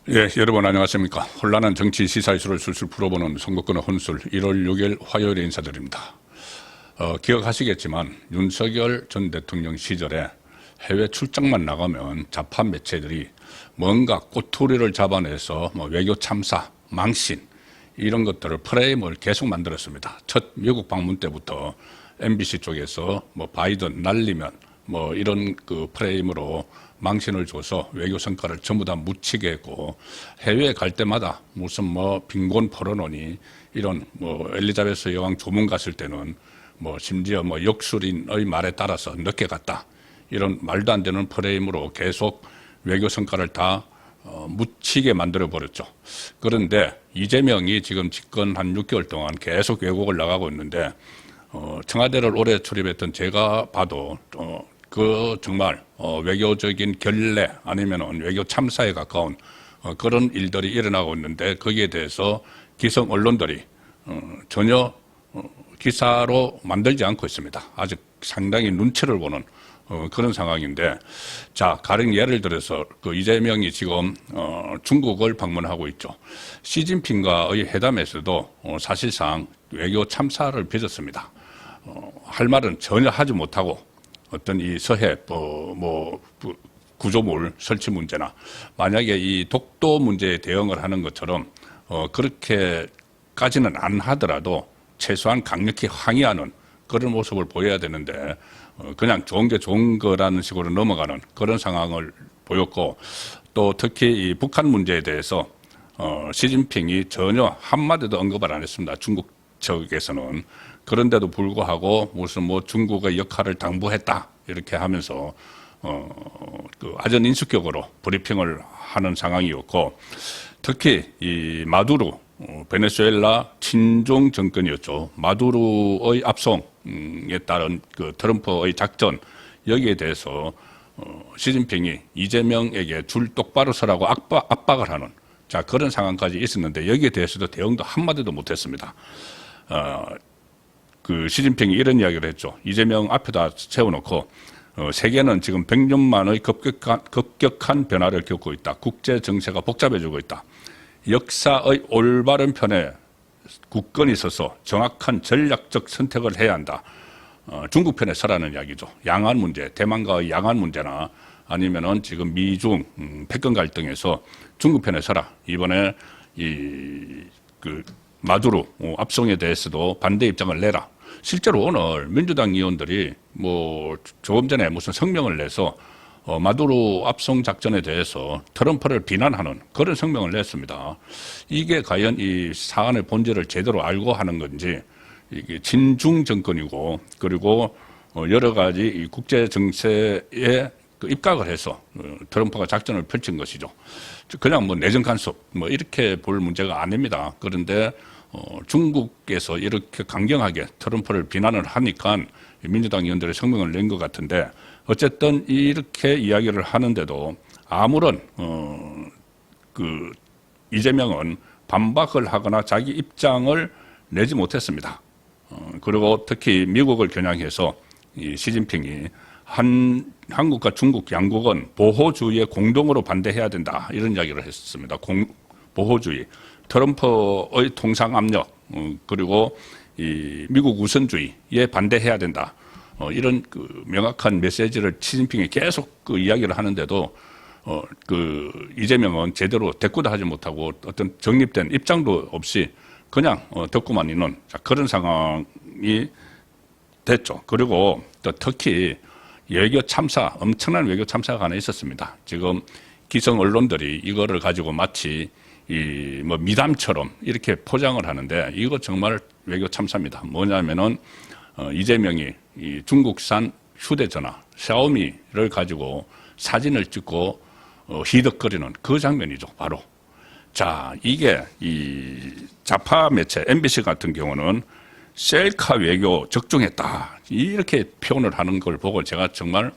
예, 여러분 안녕하십니까. 혼란한 정치 시사 이슈를 술술 풀어보는 선거권의 혼술 1월 6일 화요일에 인사드립니다. 기억하시겠지만 윤석열 전 대통령 시절에 해외 출장만 나가면 좌파 매체들이 뭔가 꼬투리를 잡아내서 외교 참사, 망신 이런 것들을 프레임을 계속 만들었습니다. 첫 미국 방문 때부터 MBC 쪽에서 바이든 날리면 이런 그 프레임으로 망신을 줘서 외교 성과를 전부 다 묻히게 했고, 해외에 갈 때마다 무슨 빈곤 포로노니 이런 엘리자베스 여왕 조문 갔을 때는 심지어 역술인의 말에 따라서 늦게 갔다, 이런 말도 안 되는 프레임으로 계속 외교 성과를 다 묻히게 만들어 버렸죠. 그런데 이재명이 지금 집권 한 6개월 동안 계속 외국을 나가고 있는데, 청와대를 오래 출입했던 제가 봐도 정말 외교적인 결례 아니면 외교 참사에 가까운 그런 일들이 일어나고 있는데, 거기에 대해서 기성 언론들이 전혀 기사로 만들지 않고 있습니다. 아직 상당히 눈치를 보는 그런 상황인데, 자, 가령 예를 들어서 이재명이 지금 중국을 방문하고 있죠. 시진핑과의 회담에서도 사실상 외교 참사를 빚었습니다. 할 말은 전혀 하지 못하고 어떤 이 서해 구조물 설치 문제나 만약에 이 독도 문제에 대응을 하는 것처럼 그렇게까지는 안 하더라도 최소한 강력히 항의하는 그런 모습을 보여야 되는데, 그냥 좋은 게 좋은 거라는 식으로 넘어가는 그런 상황을 보였고, 또 특히 이 북한 문제에 대해서 시진핑이 전혀 한마디도 언급을 안 했습니다. 중국 측에서는. 그런데도 불구하고 무슨 중국의 역할을 당부했다 이렇게 하면서 아전 인수격으로 브리핑을 하는 상황이었고, 특히 이 마두로 베네수엘라 친중 정권이었죠. 마두로의 압송에 따른 그 트럼프의 작전, 여기에 대해서 시진핑이 이재명에게 줄 똑바로 서라고 압박을 하는, 자, 그런 상황까지 있었는데, 여기에 대해서도 대응도 한마디도 못했습니다. 시진핑이 이런 이야기를 했죠. 이재명 앞에다 세워놓고 세계는 지금 100년 만의 급격한 변화를 겪고 있다. 국제 정세가 복잡해지고 있다. 역사의 올바른 편에 굳건히 서서 정확한 전략적 선택을 해야 한다. 중국 편에 서라는 이야기죠. 양안 문제, 대만과의 양안 문제나 아니면은 지금 미중 패권 갈등에서 중국 편에 서라. 이번에 마두로 압송에 대해서도 반대 입장을 내라. 실제로 오늘 민주당 의원들이 조금 전에 무슨 성명을 내서 마두로 압송 작전에 대해서 트럼프를 비난하는 그런 성명을 냈습니다. 이게 과연 이 사안의 본질을 제대로 알고 하는 건지, 이게 친중 정권이고, 그리고 여러 가지 이 국제 정세에 입각을 해서 트럼프가 작전을 펼친 것이죠. 그냥 내정 간섭 이렇게 볼 문제가 아닙니다. 그런데 중국에서 이렇게 강경하게 트럼프를 비난을 하니까 민주당 의원들의 성명을 낸 것 같은데, 어쨌든 이렇게 이야기를 하는데도 아무런 이재명은 반박을 하거나 자기 입장을 내지 못했습니다. 그리고 특히 미국을 겨냥해서 이 시진핑이 한국과 중국 양국은 보호주의에 공동으로 반대해야 된다, 이런 이야기를 했습니다. 보호주의, 트럼프의 통상 압력, 그리고 이 미국 우선주의에 반대해야 된다, 이런 명확한 메시지를 시진핑이 계속 이야기를 하는데도 이재명은 제대로 대꾸도 하지 못하고 어떤 정립된 입장도 없이 그냥 듣고만 있는, 그런 상황이 됐죠. 그리고 또 특히 외교 참사, 엄청난 외교 참사가 하나 있었습니다. 지금 기성 언론들이 이거를 가지고 마치 미담처럼 이렇게 포장을 하는데, 이거 정말 외교 참사입니다. 뭐냐면은 이재명이 이 중국산 휴대전화 샤오미를 가지고 사진을 찍고 히덕거리는 그 장면이죠, 바로. 자, 이게 이 좌파 매체 MBC 같은 경우는 셀카 외교 적중했다, 이렇게 표현을 하는 걸 보고 제가 정말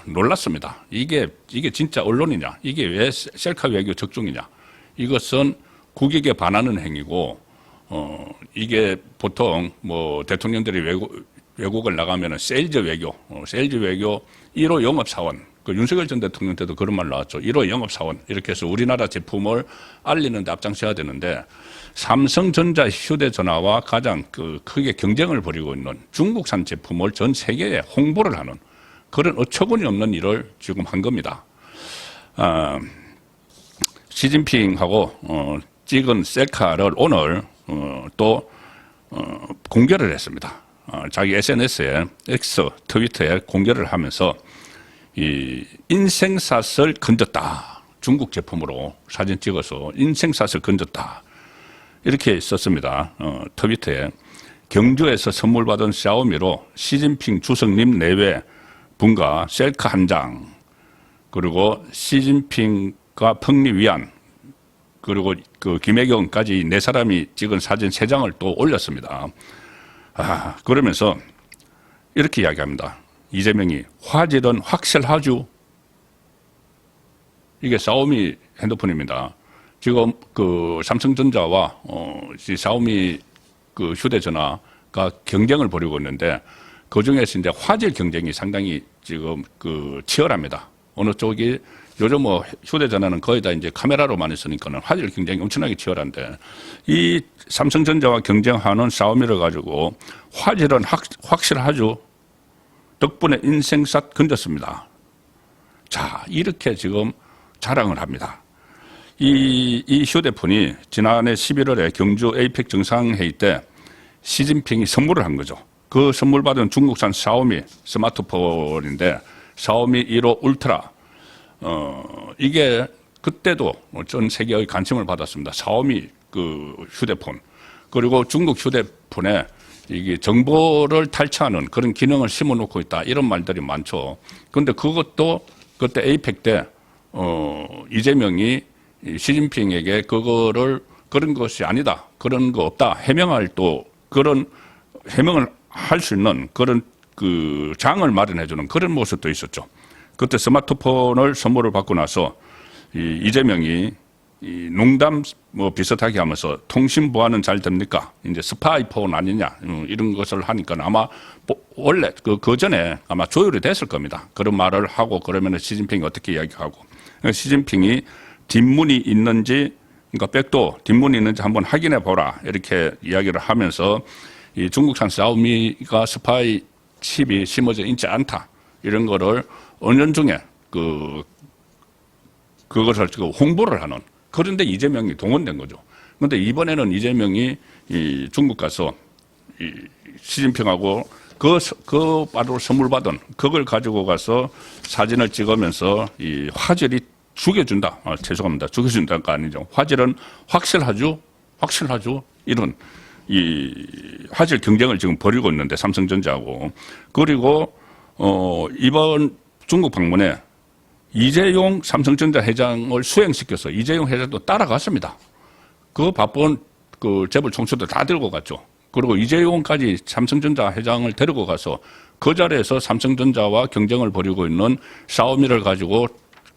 놀랐습니다. 이게 진짜 언론이냐? 이게 왜 셀카 외교 적중이냐? 이것은 국익에 반하는 행위고, 이게 보통 대통령들이 외국을 나가면은 세일즈 외교 1호 영업사원, 그 윤석열 전 대통령 때도 그런 말 나왔죠. 1호 영업사원 이렇게 해서 우리나라 제품을 알리는 데 앞장서야 되는데 삼성전자 휴대전화와 가장 크게 경쟁을 벌이고 있는 중국산 제품을 전 세계에 홍보를 하는 그런 어처구니 없는 일을 지금 한 겁니다. 시진핑하고 찍은 셀카를 오늘 또 공개를 했습니다. 자기 SNS에 X 트위터에 공개를 하면서 이 인생샷을 건졌다. 중국 제품으로 사진 찍어서 인생샷을 건졌다. 이렇게 썼습니다. 트위터에 경주에서 선물 받은 샤오미로 시진핑 주석님 내외 분과 셀카 한 장, 그리고 시진핑과 펑리 위안, 그리고 그 김혜경까지 네 사람이 찍은 사진 3장을 또 올렸습니다. 그러면서 이렇게 이야기합니다. 이재명이 화질은 확실하죠. 이게 샤오미 핸드폰입니다. 지금 그 삼성전자와 샤오미 그 휴대전화가 경쟁을 벌이고 있는데 그 중에서 이제 화질 경쟁이 상당히 지금 그 치열합니다. 어느 쪽이 요즘 뭐 휴대전화는 거의 다 이제 카메라로 많이 쓰니까는 화질 경쟁이 엄청나게 치열한데 이 삼성전자와 경쟁하는 샤오미를 가지고 화질은 확실하죠. 덕분에 인생샷 건졌습니다. 자, 이렇게 지금 자랑을 합니다. 이 휴대폰이 지난해 11월에 경주 에이펙 정상회의 때 시진핑이 선물을 한 거죠. 그 선물 받은 중국산 샤오미 스마트폰인데 샤오미 1호 울트라 이게 그때도 전 세계의 관심을 받았습니다. 샤오미 그 휴대폰 그리고 중국 휴대폰에 이게 정보를 탈취하는 그런 기능을 심어놓고 있다 이런 말들이 많죠. 그런데 그것도 그때 에이펙 때 이재명이 시진핑에게 그거를 그런 것이 아니다, 그런 거 없다 해명할 또 그런 해명을 할 수 있는 그런 그 장을 마련해주는 그런 모습도 있었죠. 그때 스마트폰을 선물을 받고 나서 이재명이 농담 뭐 비슷하게 하면서 통신 보안은 잘 됩니까? 이제 스파이폰 아니냐 이런 것을 하니까 아마 원래 그 전에 아마 조율이 됐을 겁니다. 그런 말을 하고 그러면 시진핑이 어떻게 이야기하고 시진핑이 뒷문이 있는지 그러니까 백도 뒷문이 있는지 한번 확인해 보라 이렇게 이야기를 하면서 이 중국산 샤오미가 스파이 칩이 심어져 있지 않다 이런 거를 은연중에 그것을 지금 홍보를 하는 그런데 이재명이 동원된 거죠. 그런데 이번에는 이재명이 이 중국 가서 이 시진핑하고 그 바로 선물 받은 그걸 가지고 가서 사진을 찍으면서 이 화질이 죽여준다. 죄송합니다. 죽여준다가 아니죠. 화질은 확실하죠. 이런 이 화질 경쟁을 지금 벌이고 있는데 삼성전자하고 그리고 이번 중국 방문에 이재용 삼성전자 회장을 수행시켜서 이재용 회장도 따라갔습니다. 그 바쁜 그 재벌 총수들 다 들고 갔죠. 그리고 이재용까지 삼성전자 회장을 데리고 가서 그 자리에서 삼성전자와 경쟁을 벌이고 있는 샤오미를 가지고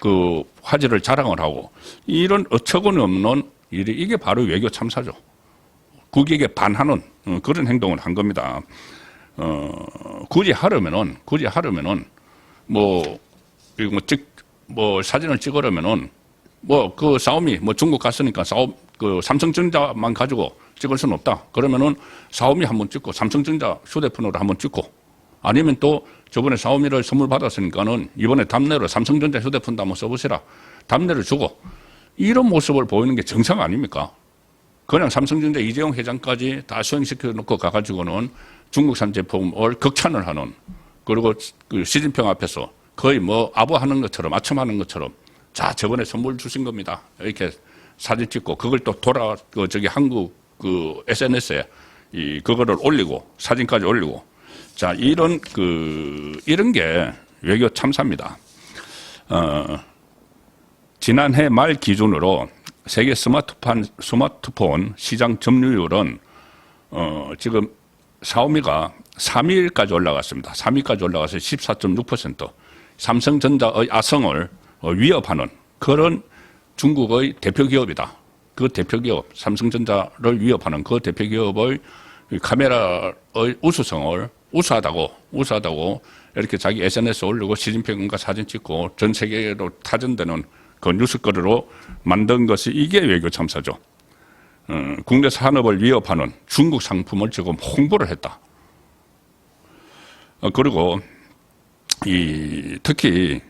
그 화질을 자랑을 하고 이런 어처구니 없는 일이 이게 바로 외교 참사죠. 국익에 반하는 그런 행동을 한 겁니다. 굳이 하려면은 뭐 사진을 찍으려면은 뭐 그 샤오미 뭐 중국 갔으니까 그 삼성전자만 가지고 찍을 수는 없다. 그러면은 샤오미 한번 찍고 삼성전자 휴대폰으로 한번 찍고 아니면 또 저번에 샤오미를 선물 받았으니까는 이번에 답례로 삼성전자 휴대폰도 한번 써보시라. 답례를 주고 이런 모습을 보이는 게 정상 아닙니까? 그냥 삼성전자 이재용 회장까지 다 수행시켜 놓고 가가지고는 중국산 제품을 극찬을 하는 그리고 그 시진핑 앞에서 거의 뭐 아부하는 것처럼 아첨하는 것처럼 자 저번에 선물 주신 겁니다. 이렇게 사진 찍고 그걸 또 저기 한국 그 SNS에 그거를 올리고 사진까지 올리고 자 이런 게 외교 참사입니다. 지난해 말 기준으로 세계 스마트폰 시장 점유율은 지금 샤오미가 3위까지 올라갔습니다. 3위까지 올라가서 14.6%. 삼성전자의 아성을 위협하는 그런 중국의 대표 기업이다. 그 대표 기업, 삼성전자를 위협하는 그 대표 기업의 카메라의 우수성을 우수하다고 이렇게 자기 SNS 올리고 시진핑과 사진 찍고 전 세계로 타전되는 그 뉴스거리로 만든 것이 이게 외교 참사죠. 국내 산업을 위협하는 중국 상품을 지금 홍보를 했다. 그리고 특히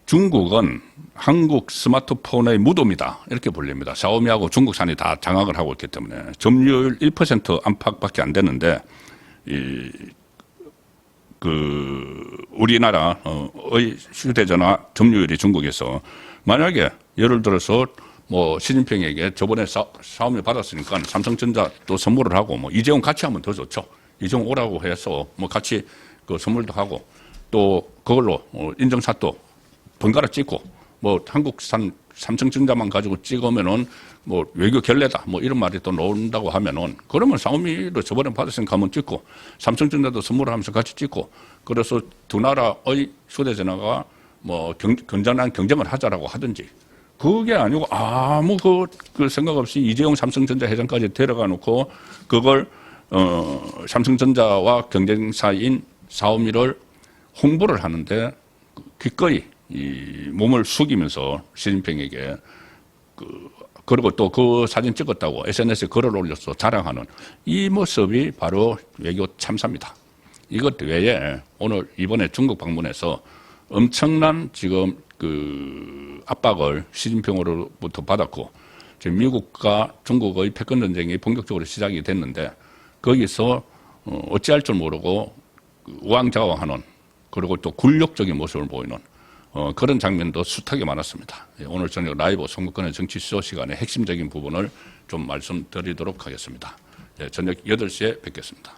중국은 한국 스마트폰의 무덤이다 이렇게 불립니다. 샤오미하고 중국산이 다 장악을 하고 있기 때문에 점유율 1% 안팎밖에 안 되는데 우리나라의 휴대전화 점유율이 중국에서 만약에 예를 들어서 뭐 시진핑에게 저번에 샤오미 받았으니까 삼성전자 또 선물을 하고 뭐 이재용 같이 하면 더 좋죠. 이재용 오라고 해서 뭐 같이 그 선물도 하고 또 그걸로 인증샷도 번갈아 찍고 뭐 한국산 삼성전자만 가지고 찍으면은 뭐 외교 결례다 뭐 이런 말이 또 나온다고 하면은 그러면 샤오미도 저번에 받았으니까 한번 찍고 삼성전자도 선물을 하면서 같이 찍고 그래서 두 나라의 휴대전화가 뭐 건전한 경쟁을 하자라고 하든지 그게 아니고 아무 그 생각 없이 이재용 삼성전자 회장까지 데려가 놓고 그걸 삼성전자와 경쟁사인 샤오미를 홍보를 하는데 기꺼이 이 몸을 숙이면서 시진핑에게 그리고 또 그 사진 찍었다고 SNS에 글을 올려서 자랑하는 이 모습이 바로 외교 참사입니다. 이것 외에 오늘 이번에 중국 방문해서 엄청난 지금 그 압박을 시진핑으로부터 받았고 지금 미국과 중국의 패권 전쟁이 본격적으로 시작이 됐는데 거기서 어찌할 줄 모르고 우왕좌왕하는 그리고 또 굴욕적인 모습을 보이는 그런 장면도 숱하게 많았습니다. 오늘 저녁 라이브 송국권의 정치쇼 시간에 핵심적인 부분을 좀 말씀드리도록 하겠습니다. 저녁 8시에 뵙겠습니다.